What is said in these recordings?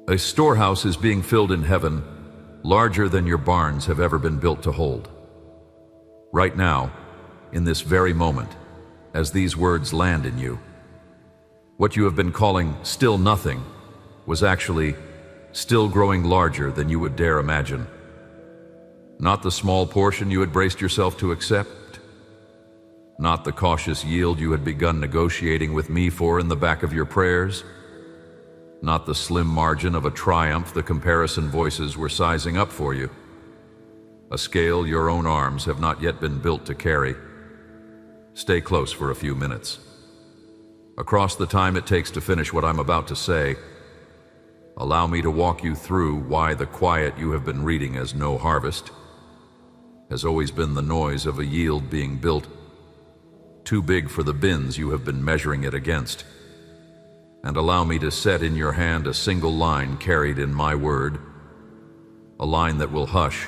A storehouse is being filled in heaven, larger than your barns have ever been built to hold. Right now, in this very moment, as these words land in you, what you have been calling still nothing was actually still growing larger than you would dare imagine. Not the small portion you had braced yourself to accept, not the cautious yield you had begun negotiating with me for in the back of your prayers, not the slim margin of a triumph the comparison voices were sizing up for you. A scale your own arms have not yet been built to carry. Stay close for a few minutes. Across the time it takes to finish what I'm about to say, allow me to walk you through why the quiet you have been reading as no harvest has always been the noise of a yield being built, too big for the bins you have been measuring it against. And allow me to set in your hand a single line carried in my word, a line that will hush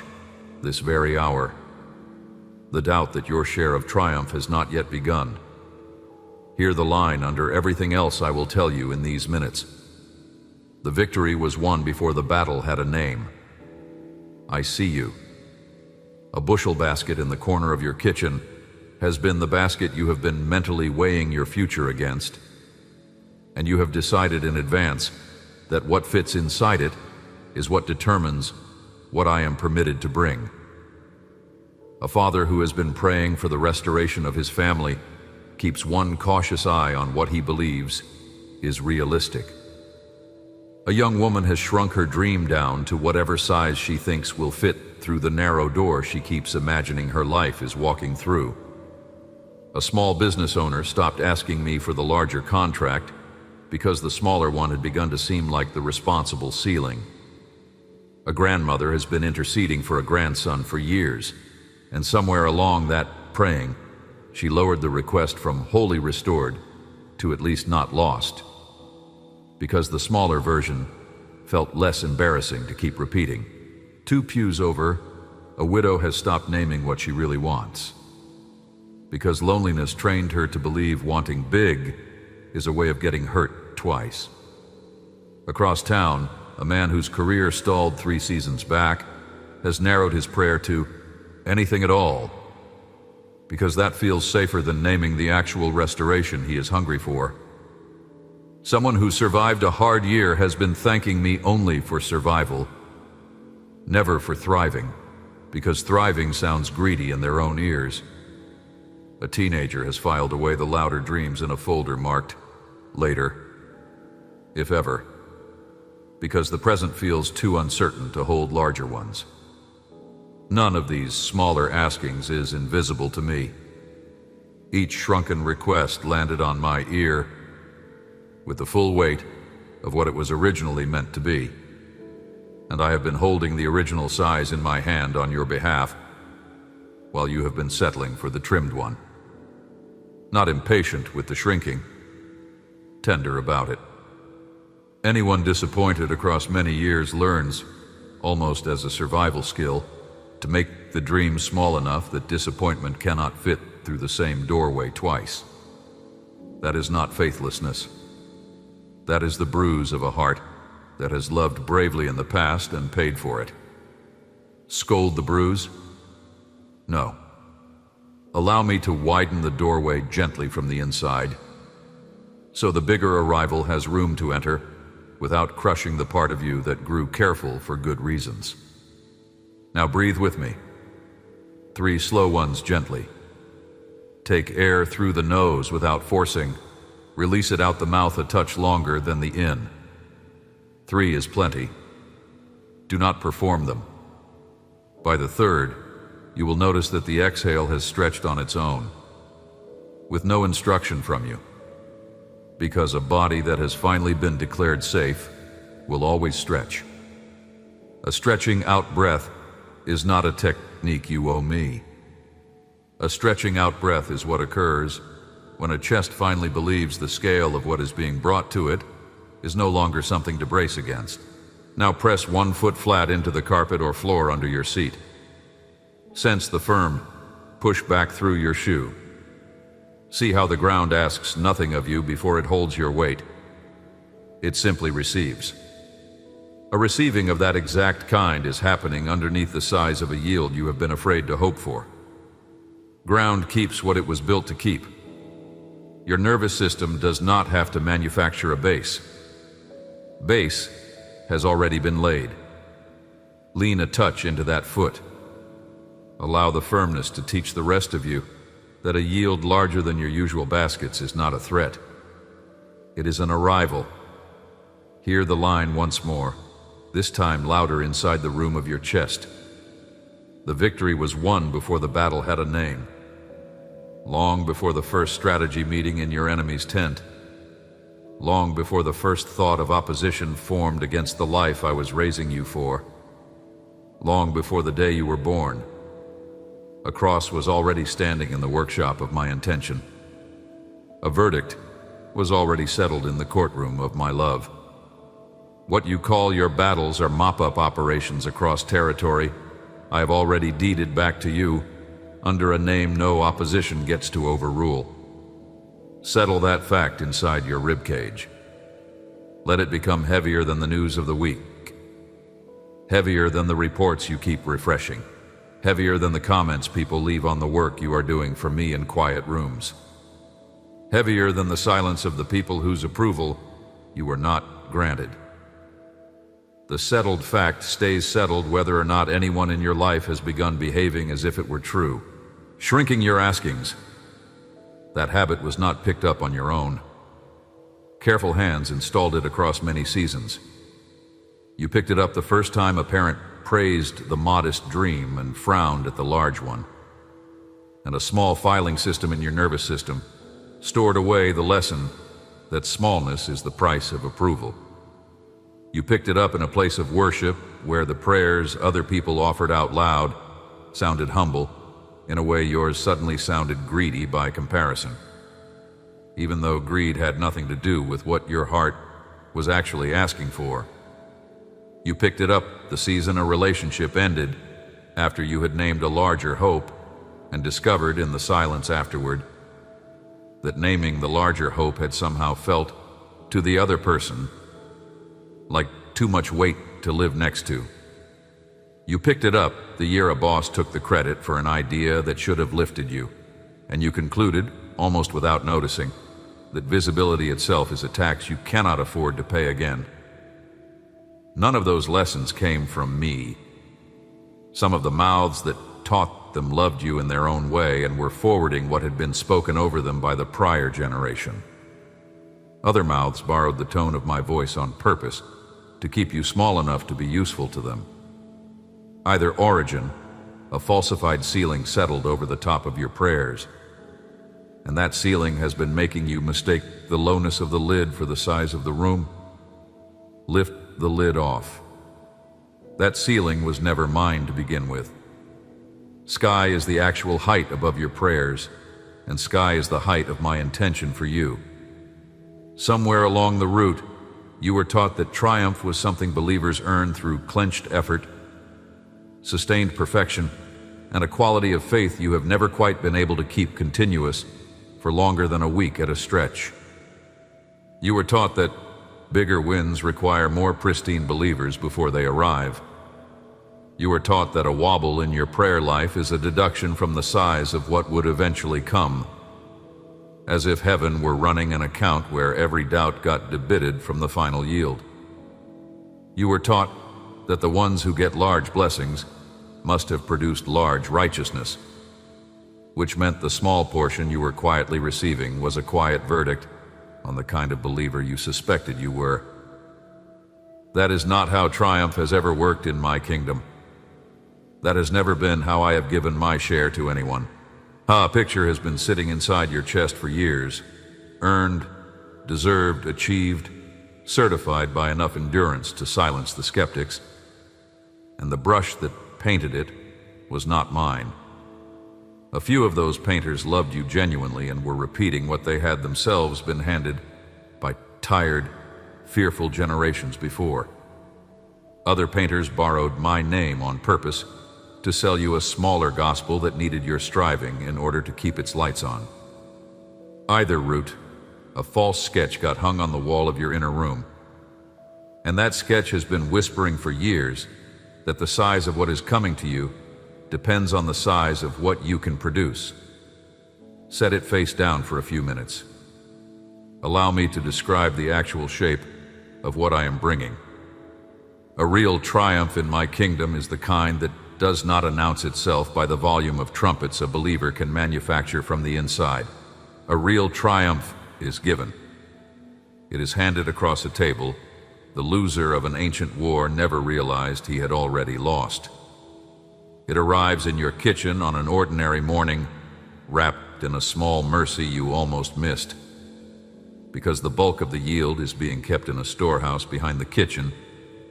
this very hour the doubt that your share of triumph has not yet begun. Hear the line under everything else I will tell you in these minutes. The victory was won before the battle had a name. I see you. A bushel basket in the corner of your kitchen has been the basket you have been mentally weighing your future against, and you have decided in advance that what fits inside it is what determines what I am permitted to bring. A father who has been praying for the restoration of his family keeps one cautious eye on what he believes is realistic. A young woman has shrunk her dream down to whatever size she thinks will fit through the narrow door she keeps imagining her life is walking through. A small business owner stopped asking me for the larger contract because the smaller one had begun to seem like the responsible ceiling. A grandmother has been interceding for a grandson for years, and somewhere along that praying, she lowered the request from wholly restored to at least not lost, because the smaller version felt less embarrassing to keep repeating. 2 pews over, a widow has stopped naming what she really wants, because loneliness trained her to believe wanting big is a way of getting hurt twice. Across town, a man whose career stalled 3 seasons back has narrowed his prayer to anything at all, because that feels safer than naming the actual restoration he is hungry for. Someone who survived a hard year has been thanking me only for survival, never for thriving, because thriving sounds greedy in their own ears. A teenager has filed away the louder dreams in a folder marked later, if ever, because the present feels too uncertain to hold larger ones. None of these smaller askings is invisible to me. Each shrunken request landed on my ear with the full weight of what it was originally meant to be. And I have been holding the original size in my hand on your behalf while you have been settling for the trimmed one. Not impatient with the shrinking, tender about it. Anyone disappointed across many years learns, almost as a survival skill, to make the dream small enough that disappointment cannot fit through the same doorway twice. That is not faithlessness. That is the bruise of a heart that has loved bravely in the past and paid for it. Scold the bruise? No. Allow me to widen the doorway gently from the inside, so the bigger arrival has room to enter without crushing the part of you that grew careful for good reasons. Now breathe with me. 3 slow ones gently. Take air through the nose without forcing. Release it out the mouth a touch longer than the in. 3 is plenty. Do not perform them. By the 3rd, you will notice that the exhale has stretched on its own, with no instruction from you, because a body that has finally been declared safe will always stretch. A stretching out breath is not a technique you owe me. A stretching out breath is what occurs when a chest finally believes the scale of what is being brought to it is no longer something to brace against. Now press 1 foot flat into the carpet or floor under your seat. Sense the firm push back through your shoe. See how the ground asks nothing of you before it holds your weight. It simply receives. A receiving of that exact kind is happening underneath the size of a yield you have been afraid to hope for. Ground keeps what it was built to keep. Your nervous system does not have to manufacture a base. Base has already been laid. Lean a touch into that foot. Allow the firmness to teach the rest of you that a yield larger than your usual baskets is not a threat. It is an arrival. Hear the line once more, this time louder inside the room of your chest. The victory was won before the battle had a name. Long before the first strategy meeting in your enemy's tent. Long before the first thought of opposition formed against the life I was raising you for. Long before the day you were born. A cross was already standing in the workshop of my intention. A verdict was already settled in the courtroom of my love. What you call your battles are mop-up operations across territory I have already deeded back to you under a name no opposition gets to overrule. Settle that fact inside your ribcage. Let it become heavier than the news of the week. Heavier than the reports you keep refreshing. Heavier than the comments people leave on the work you are doing for me in quiet rooms. Heavier than the silence of the people whose approval you were not granted. The settled fact stays settled whether or not anyone in your life has begun behaving as if it were true. Shrinking your askings. That habit was not picked up on your own. Careful hands installed it across many seasons. You picked it up the first time a parent praised the modest dream and frowned at the large one. And a small filing system in your nervous system stored away the lesson that smallness is the price of approval. You picked it up in a place of worship where the prayers other people offered out loud sounded humble in a way yours suddenly sounded greedy by comparison, even though greed had nothing to do with what your heart was actually asking for. You picked it up the season a relationship ended after you had named a larger hope and discovered in the silence afterward that naming the larger hope had somehow felt to the other person like too much weight to live next to. You picked it up the year a boss took the credit for an idea that should have lifted you, and you concluded, almost without noticing, that visibility itself is a tax you cannot afford to pay again. None of those lessons came from me. Some of the mouths that taught them loved you in their own way and were forwarding what had been spoken over them by the prior generation. Other mouths borrowed the tone of my voice on purpose to keep you small enough to be useful to them. Either origin, a falsified ceiling settled over the top of your prayers, and that ceiling has been making you mistake the lowness of the lid for the size of the room. Lift the lid off. That ceiling was never mine to begin with. Sky is the actual height above your prayers, and sky is the height of my intention for you. Somewhere along the route, you were taught that triumph was something believers earn through clenched effort, sustained perfection, and a quality of faith you have never quite been able to keep continuous for longer than a week at a stretch. You were taught that bigger wins require more pristine believers before they arrive. You were taught that a wobble in your prayer life is a deduction from the size of what would eventually come, as if heaven were running an account where every doubt got debited from the final yield. You were taught that the ones who get large blessings must have produced large righteousness, which meant the small portion you were quietly receiving was a quiet verdict on the kind of believer you suspected you were. That is not how triumph has ever worked in my kingdom. That has never been how I have given my share to anyone. A picture has been sitting inside your chest for years, earned, deserved, achieved, certified by enough endurance to silence the skeptics, and the brush that painted it was not mine. A few of those painters loved you genuinely and were repeating what they had themselves been handed by tired, fearful generations before. Other painters borrowed my name on purpose to sell you a smaller gospel that needed your striving in order to keep its lights on. Either route, a false sketch got hung on the wall of your inner room. And that sketch has been whispering for years that the size of what is coming to you depends on the size of what you can produce. Set it face down for a few minutes. Allow me to describe the actual shape of what I am bringing. A real triumph in my kingdom is the kind that does not announce itself by the volume of trumpets a believer can manufacture from the inside. A real triumph is given. It is handed across a table. The loser of an ancient war never realized he had already lost. It arrives in your kitchen on an ordinary morning, wrapped in a small mercy you almost missed. Because the bulk of the yield is being kept in a storehouse behind the kitchen,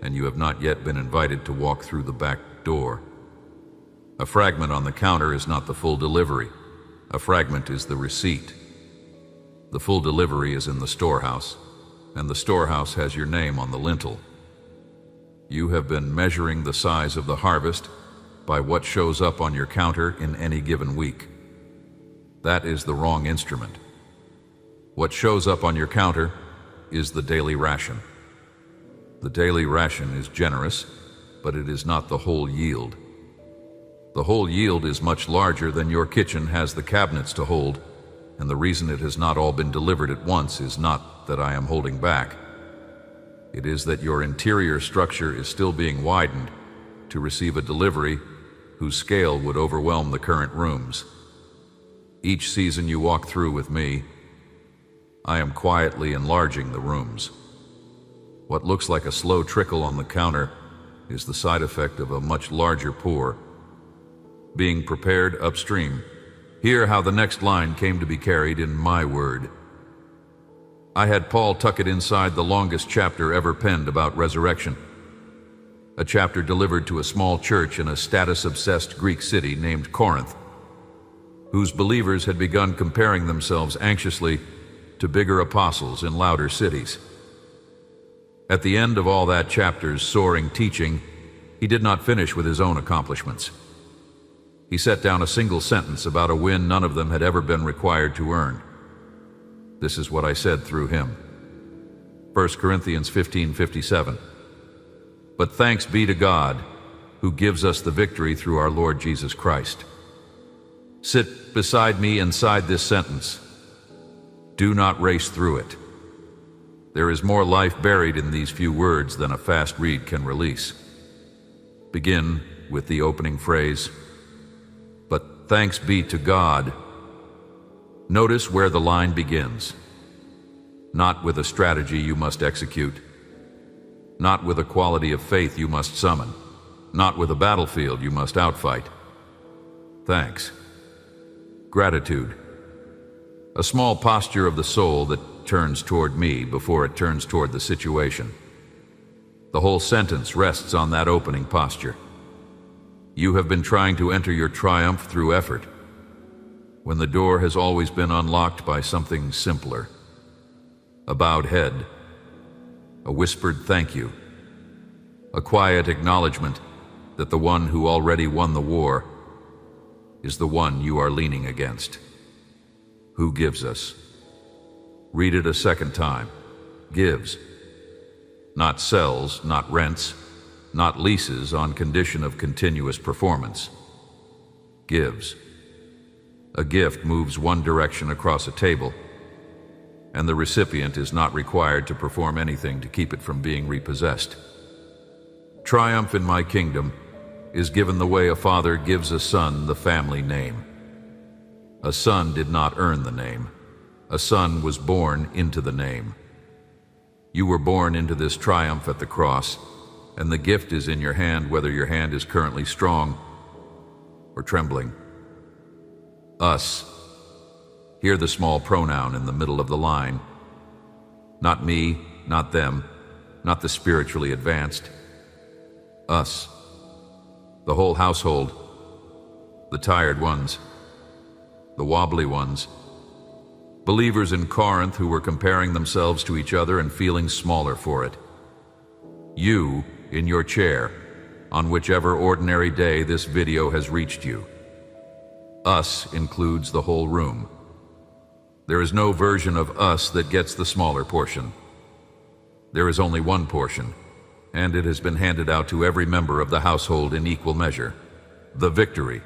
and you have not yet been invited to walk through the back door. A fragment on the counter is not the full delivery. A fragment is the receipt. The full delivery is in the storehouse, and the storehouse has your name on the lintel. You have been measuring the size of the harvest by what shows up on your counter in any given week. That is the wrong instrument. What shows up on your counter is the daily ration. The daily ration is generous, but it is not the whole yield. The whole yield is much larger than your kitchen has the cabinets to hold, and the reason it has not all been delivered at once is not that I am holding back. It is that your interior structure is still being widened to receive a delivery whose scale would overwhelm the current rooms. Each season you walk through with me, I am quietly enlarging the rooms. What looks like a slow trickle on the counter is the side effect of a much larger pour. Being prepared upstream, hear how the next line came to be carried in my word. I had Paul tuck it inside the longest chapter ever penned about resurrection. A chapter delivered to a small church in a status-obsessed Greek city named Corinth, whose believers had begun comparing themselves anxiously to bigger apostles in louder cities. At the end of all that chapter's soaring teaching, he did not finish with his own accomplishments. He set down a single sentence about a win none of them had ever been required to earn. This is what I said through him. 1 Corinthians 15:57. But thanks be to God, who gives us the victory through our Lord Jesus Christ. Sit beside me inside this sentence. Do not race through it. There is more life buried in these few words than a fast read can release. Begin with the opening phrase, but thanks be to God. Notice where the line begins. Not with a strategy you must execute. Not with a quality of faith you must summon. Not with a battlefield you must outfight. Thanks. Gratitude. A small posture of the soul that turns toward me before it turns toward the situation. The whole sentence rests on that opening posture. You have been trying to enter your triumph through effort, when the door has always been unlocked by something simpler. A bowed head, a whispered thank you, a quiet acknowledgement that the one who already won the war is the one you are leaning against. Who gives us? Read it a second time. Gives. Not sells, not rents, not leases on condition of continuous performance. Gives. A gift moves one direction across a table, and the recipient is not required to perform anything to keep it from being repossessed. Triumph in my kingdom is given the way a father gives a son the family name. A son did not earn the name. A son was born into the name. You were born into this triumph at the cross, and the gift is in your hand, whether your hand is currently strong or trembling. Us. Hear the small pronoun in the middle of the line. Not me, not them, not the spiritually advanced. Us. The whole household. The tired ones. The wobbly ones. Believers in Corinth who were comparing themselves to each other and feeling smaller for it. You in your chair, on whichever ordinary day this video has reached you. Us includes the whole room. There is no version of us that gets the smaller portion. There is only one portion, and it has been handed out to every member of the household in equal measure: the victory.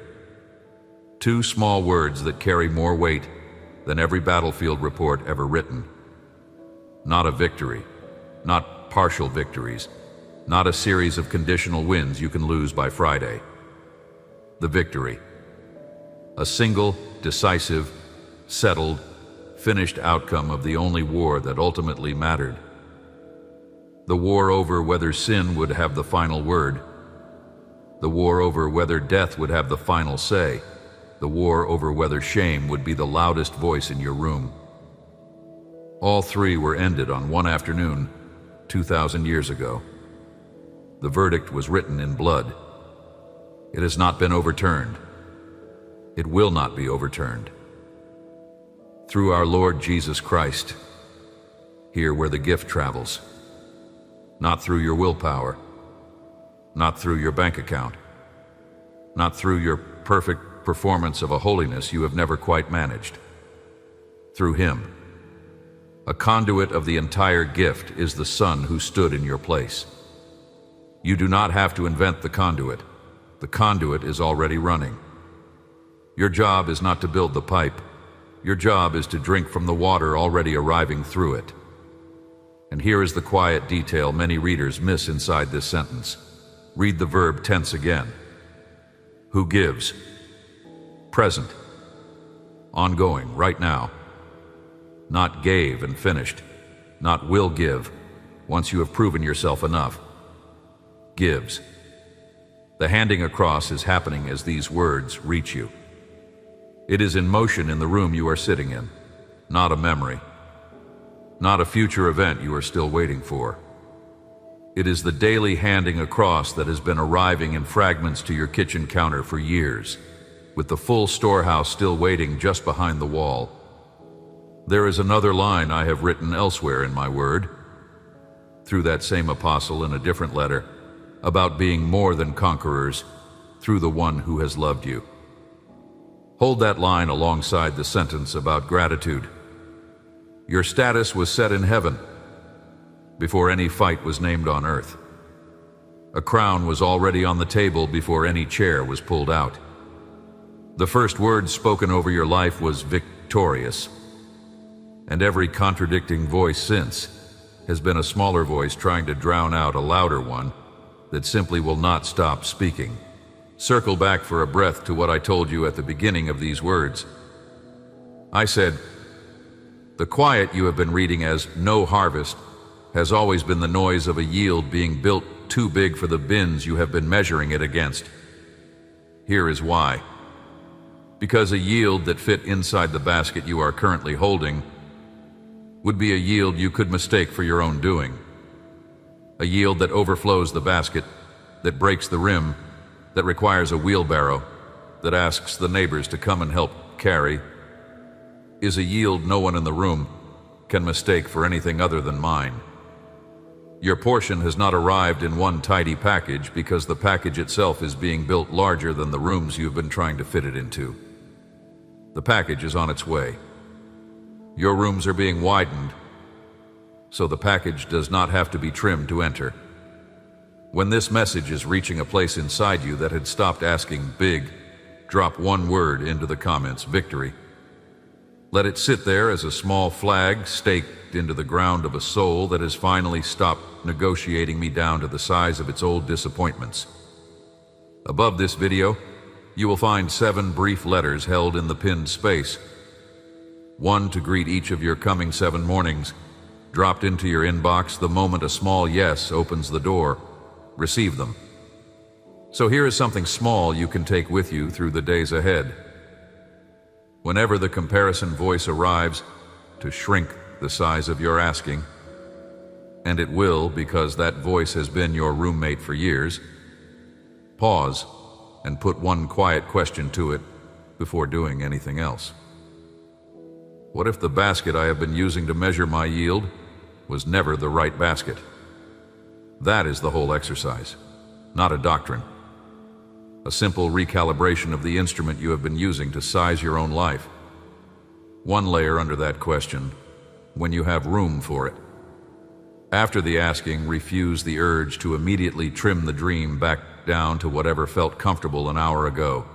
Two small words that carry more weight than every battlefield report ever written. Not a victory, not partial victories, not a series of conditional wins you can lose by Friday. The victory. A single, decisive, settled, finished outcome of the only war that ultimately mattered. The war over whether sin would have the final word. The war over whether death would have the final say. The war over whether shame would be the loudest voice in your room. All three were ended on one afternoon, 2,000 years ago. The verdict was written in blood. It has not been overturned. It will not be overturned. Through our Lord Jesus Christ, here where the gift travels. Not through your willpower, not through your bank account, not through your perfect performance of a holiness you have never quite managed. Through Him. A conduit of the entire gift is the Son who stood in your place. You do not have to invent the conduit. The conduit is already running. Your job is not to build the pipe. Your job is to drink from the water already arriving through it. And here is the quiet detail many readers miss inside this sentence. Read the verb tense again. Who gives? Present. Ongoing, right now. Not gave and finished. Not will give, once you have proven yourself enough. Gives. The handing across is happening as these words reach you. It is in motion in the room you are sitting in, not a memory. Not a future event you are still waiting for. It is the daily handing across that has been arriving in fragments to your kitchen counter for years, with the full storehouse still waiting just behind the wall. There is another line I have written elsewhere in my word, through that same apostle in a different letter, about being more than conquerors through the one who has loved you. Hold that line alongside the sentence about gratitude. Your status was set in heaven before any fight was named on earth. A crown was already on the table before any chair was pulled out. The first word spoken over your life was victorious, and every contradicting voice since has been a smaller voice trying to drown out a louder one that simply will not stop speaking. Circle back for a breath to what I told you at the beginning of these words. I said, the quiet you have been reading as no harvest has always been the noise of a yield being built too big for the bins you have been measuring it against. Here is why. Because a yield that fit inside the basket you are currently holding would be a yield you could mistake for your own doing. A yield that overflows the basket, that breaks the rim, that requires a wheelbarrow, that asks the neighbors to come and help carry, is a yield no one in the room can mistake for anything other than mine. Your portion has not arrived in one tidy package because the package itself is being built larger than the rooms you've been trying to fit it into. The package is on its way. Your rooms are being widened, so the package does not have to be trimmed to enter. When this message is reaching a place inside you that had stopped asking big, drop one word into the comments, victory. Let it sit there as a small flag staked into the ground of a soul that has finally stopped negotiating me down to the size of its old disappointments. Above this video, you will find 7 brief letters held in the pinned space. One to greet each of your coming 7 mornings, dropped into your inbox the moment a small yes opens the door. Receive them. So here is something small you can take with you through the days ahead. Whenever the comparison voice arrives to shrink the size of your asking, and it will because that voice has been your roommate for years, pause and put one quiet question to it before doing anything else. What if the basket I have been using to measure my yield was never the right basket? That is the whole exercise, not a doctrine. A simple recalibration of the instrument you have been using to size your own life. One layer under that question, when you have room for it. After the asking, refuse the urge to immediately trim the dream back down to whatever felt comfortable an hour ago.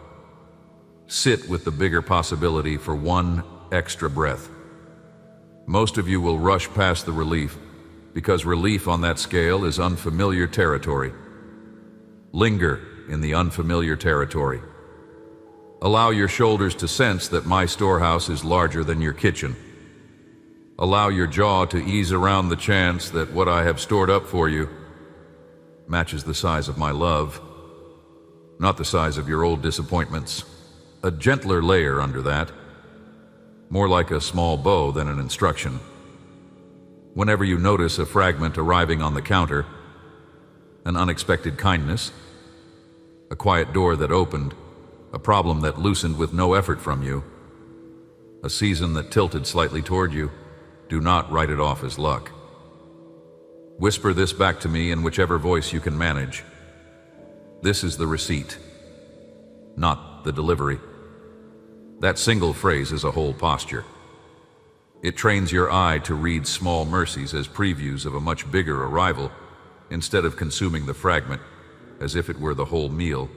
Sit with the bigger possibility for one extra breath. Most of you will rush past the relief because relief on that scale is unfamiliar territory. Linger in the unfamiliar territory. Allow your shoulders to sense that my storehouse is larger than your kitchen. Allow your jaw to ease around the chance that what I have stored up for you matches the size of my love, not the size of your old disappointments. A gentler layer under that, more like a small bow than an instruction. Whenever you notice a fragment arriving on the counter, an unexpected kindness, a quiet door that opened, a problem that loosened with no effort from you, a season that tilted slightly toward you, do not write it off as luck. Whisper this back to me in whichever voice you can manage. This is the receipt, not the delivery. That single phrase is a whole posture. It trains your eye to read small mercies as previews of a much bigger arrival, instead of consuming the fragment as if it were the whole meal.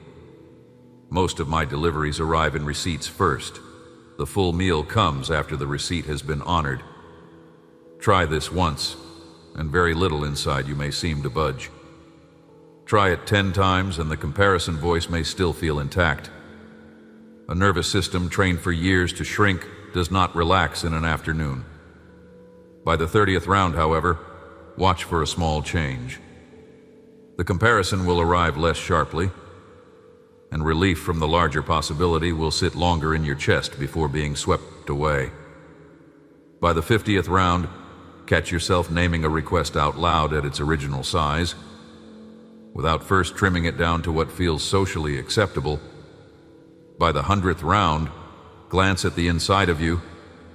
Most of my deliveries arrive in receipts first. The full meal comes after the receipt has been honored. Try this once, and very little inside you may seem to budge. Try it 10 times, and the comparison voice may still feel intact. A nervous system trained for years to shrink does not relax in an afternoon. By the 30th round, however, watch for a small change. The comparison will arrive less sharply, and relief from the larger possibility will sit longer in your chest before being swept away. By the 50th round, catch yourself naming a request out loud at its original size, without first trimming it down to what feels socially acceptable. By the 100th round, glance at the inside of you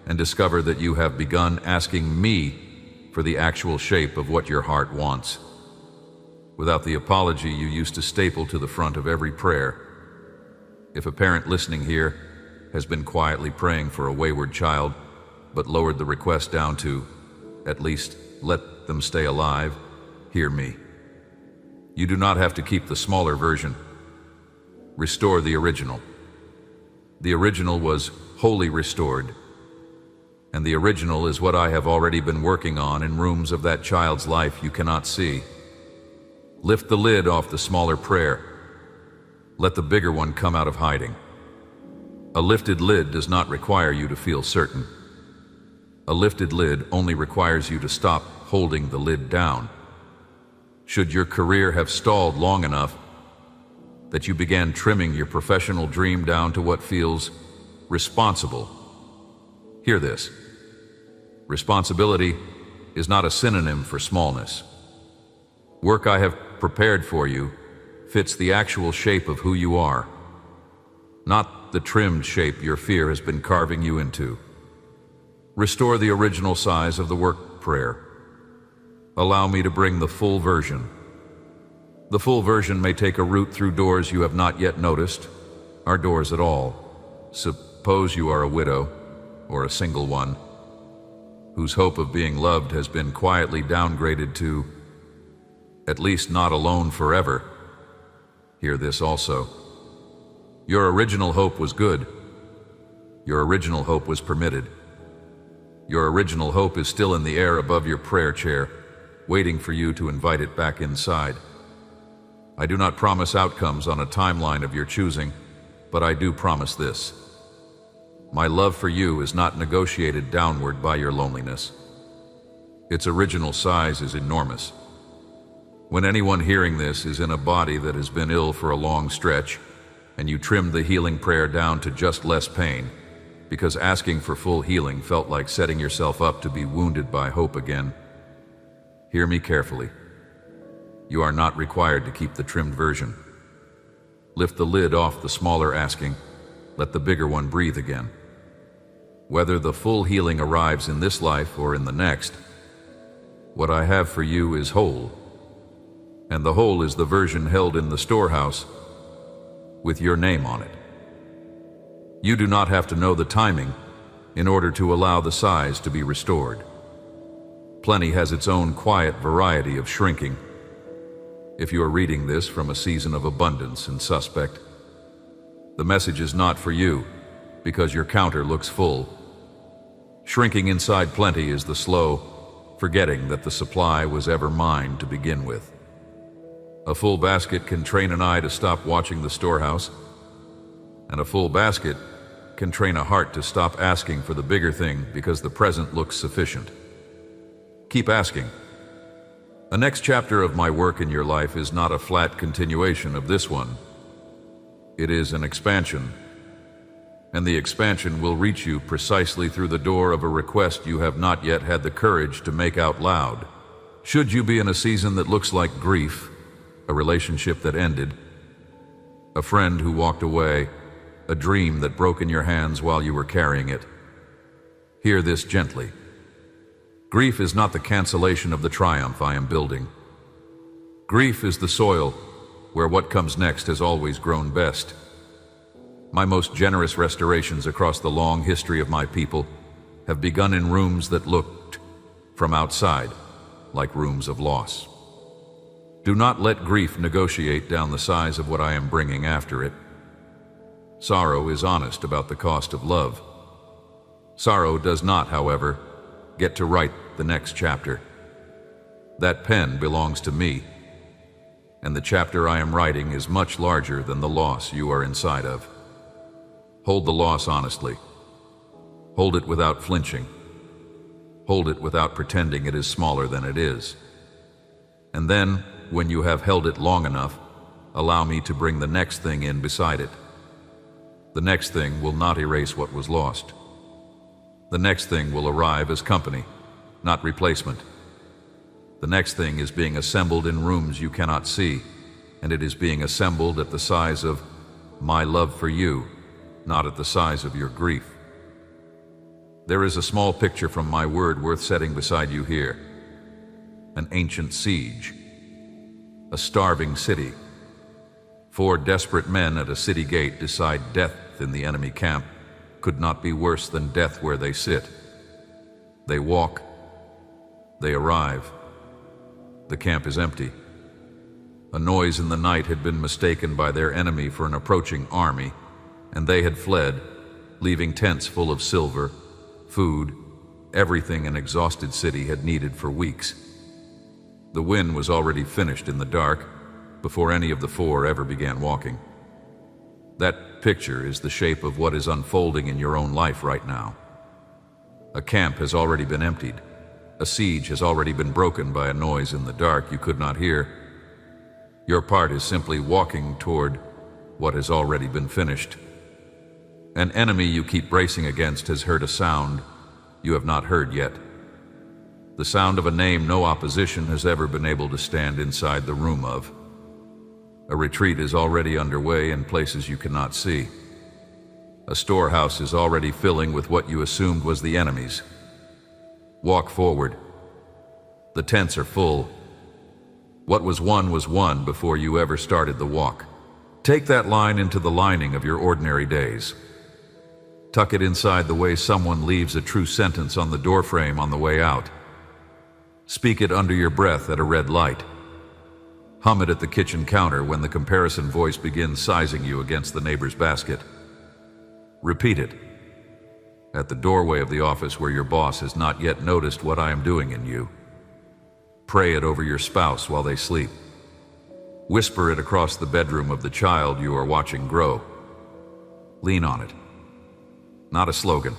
and discover that you have begun asking me for the actual shape of what your heart wants, without the apology you used to staple to the front of every prayer. If a parent listening here has been quietly praying for a wayward child, but lowered the request down to, at least, let them stay alive, hear me. You do not have to keep the smaller version. Restore the original. The original was wholly restored, and the original is what I have already been working on in rooms of that child's life you cannot see. Lift the lid off the smaller prayer. Let the bigger one come out of hiding. A lifted lid does not require you to feel certain. A lifted lid only requires you to stop holding the lid down. Should your career have stalled long enough that you began trimming your professional dream down to what feels responsible, hear this. Responsibility is not a synonym for smallness. Work I have prepared for you fits the actual shape of who you are, not the trimmed shape your fear has been carving you into. Restore the original size of the work prayer. Allow me to bring the full version. The full version may take a route through doors you have not yet noticed, or doors at all. Suppose you are a widow, or a single one, whose hope of being loved has been quietly downgraded to, at least not alone forever. Hear this also. Your original hope was good. Your original hope was permitted. Your original hope is still in the air above your prayer chair, waiting for you to invite it back inside. I do not promise outcomes on a timeline of your choosing, but I do promise this. My love for you is not negotiated downward by your loneliness. Its original size is enormous. When anyone hearing this is in a body that has been ill for a long stretch, and you trimmed the healing prayer down to just less pain, because asking for full healing felt like setting yourself up to be wounded by hope again, hear me carefully. You are not required to keep the trimmed version. Lift the lid off the smaller asking, let the bigger one breathe again. Whether the full healing arrives in this life or in the next, what I have for you is whole, and the whole is the version held in the storehouse with your name on it. You do not have to know the timing in order to allow the size to be restored. Plenty has its own quiet variety of shrinking. If you are reading this from a season of abundance and suspect, the message is not for you because your counter looks full. Shrinking inside plenty is the slow forgetting that the supply was ever mine to begin with. A full basket can train an eye to stop watching the storehouse, and a full basket can train a heart to stop asking for the bigger thing because the present looks sufficient. Keep asking. The next chapter of my work in your life is not a flat continuation of this one. It is an expansion, and the expansion will reach you precisely through the door of a request you have not yet had the courage to make out loud. Should you be in a season that looks like grief, a relationship that ended, a friend who walked away, a dream that broke in your hands while you were carrying it, hear this gently. Grief is not the cancellation of the triumph I am building. Grief is the soil where what comes next has always grown best. My most generous restorations across the long history of my people have begun in rooms that looked, from outside, like rooms of loss. Do not let grief negotiate down the size of what I am bringing after it. Sorrow is honest about the cost of love. Sorrow does not, however, get to write the next chapter. That pen belongs to me, and the chapter I am writing is much larger than the loss you are inside of. Hold the loss honestly. Hold it without flinching. Hold it without pretending it is smaller than it is. And then, when you have held it long enough, allow me to bring the next thing in beside it. The next thing will not erase what was lost. The next thing will arrive as company, not replacement. The next thing is being assembled in rooms you cannot see, and it is being assembled at the size of my love for you, not at the size of your grief. There is a small picture from my word worth setting beside you here. An ancient siege. A starving city. 4 desperate men at a city gate decide death in the enemy camp could not be worse than death where they sit. They walk. They arrive. The camp is empty. A noise in the night had been mistaken by their enemy for an approaching army, and they had fled, leaving tents full of silver, food, everything an exhausted city had needed for weeks. The win was already finished in the dark before any of the 4 ever began walking. That picture is the shape of what is unfolding in your own life right now. A camp has already been emptied. A siege has already been broken by a noise in the dark you could not hear. Your part is simply walking toward what has already been finished. An enemy you keep bracing against has heard a sound you have not heard yet. The sound of a name no opposition has ever been able to stand inside the room of. A retreat is already underway in places you cannot see. A storehouse is already filling with what you assumed was the enemy's. Walk forward. The tents are full. What was won before you ever started the walk. Take that line into the lining of your ordinary days. Tuck it inside the way someone leaves a true sentence on the doorframe on the way out. Speak it under your breath at a red light. Hum it at the kitchen counter when the comparison voice begins sizing you against the neighbor's basket. Repeat it at the doorway of the office where your boss has not yet noticed what I am doing in you. Pray it over your spouse while they sleep. Whisper it across the bedroom of the child you are watching grow. Lean on it. Not a slogan.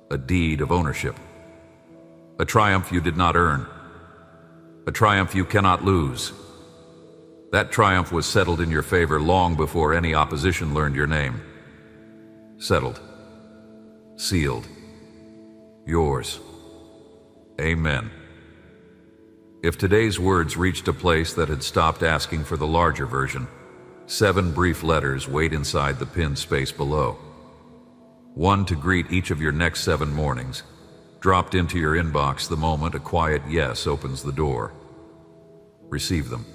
A deed of ownership. A triumph you did not earn. A triumph you cannot lose. That triumph was settled in your favor long before any opposition learned your name. Settled. Sealed. Yours. Amen. If today's words reached a place that had stopped asking for the larger version, 7 brief letters wait inside the pinned space below. 1 to greet each of your next 7 mornings, dropped into your inbox the moment a quiet yes opens the door. Receive them.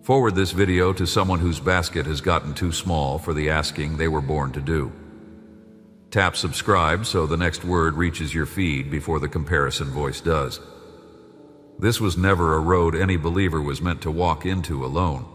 Forward this video to someone whose basket has gotten too small for the asking they were born to do. Tap subscribe so the next word reaches your feed before the comparison voice does. This was never a road any believer was meant to walk into alone.